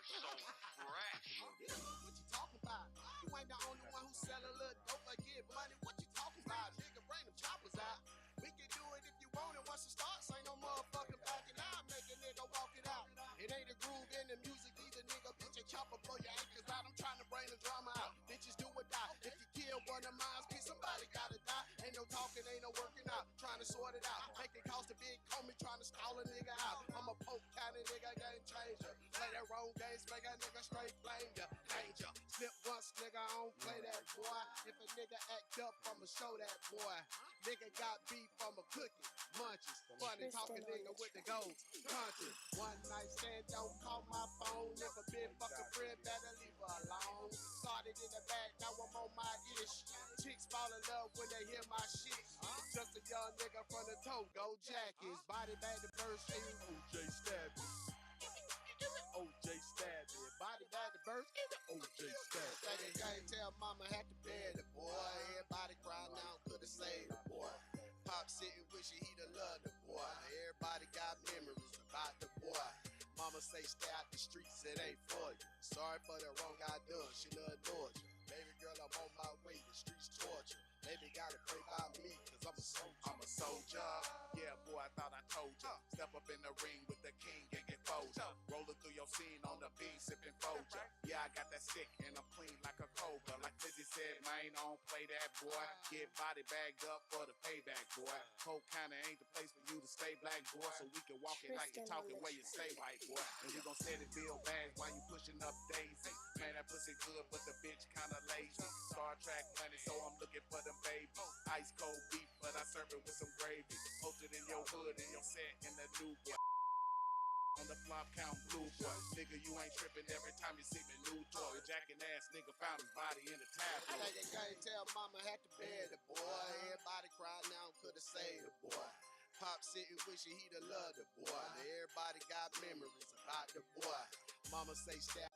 You're so fresh. What you talking about? You ain't the only one who sell a little dope or get money. What you talking about? Nigga, bring them choppers out. We can do it if you want it. Once it starts, ain't no motherfucking backing out. Make a nigga walk it out. It ain't a groove in the music either, nigga. Bitch, a chopper blow your ankles out. I'm trying to bring the drama out. Bitches do or die. If you kill one of mine, bitch, somebody gotta die. Ain't no talking, ain't no working out. Trying to sort it out. Make it cost a big homie trying to stall a nigga out. I'm a poke kind of nigga, game changer. Play that wrong games, make a nigga straight flame ya. Danger. Slip once, nigga, I don't play that boy. If a nigga act up, I'ma show that boy. Nigga got beef, I'ma cook it. Munches. Funny talking nigga with the gold. Country. One night stand, don't call my phone. If a bitch fuck a friend, better leave her alone. Started in the back, now I'm on my ish. Chicks fall in love when they hear my shit. Just a young nigga from the Togo Jackies. Body bag the first thing. OJ stabbed me. OJ stabbed me. Body bag the first. OJ stabbed me. Second game, tell mama had to bury the boy. Everybody crying out, could've saved the boy. Pop sitting wishing he'd have loved the boy. Everybody got memories about the boy. Mama say stay out the streets, it ain't for you. Sorry for the wrong I done, she love Georgia. Baby girl, I'm on my way, the streets torture. Baby gotta pray by me, cause I'm a soldier. I'm a soldier. Yeah, boy, I thought I told ya. Step up in the ring with the king and get Folger. Rolling through your scene on the beat, sipping Folger. Yeah, I got that stick and I'm clean like a cobra. Like Lizzie said, man, I don't play that, boy. Get body bagged up for the payback, boy. Coke kinda ain't the place for you to stay, black boy. So we can walk it like you talking where you stay, white boy. And you gon' steady build bags while you pushing up Daisy. Man, that pussy good, but the bitch kinda lazy. Star Trek money, so I'm looking for them babies. Ice cold beef, but I serve it with some gravy. Posted in your hood, in your set, in the new boy. On the flop count blue boy. Nigga, you ain't tripping every time you see me new toy. Jacking ass nigga found his body in the tabloid. I think I can't tell mama had to bury the boy. Everybody crying now, could've saved the boy. Pop sitting wishing he'd have loved the boy. Everybody got memories about the boy. Mama say stay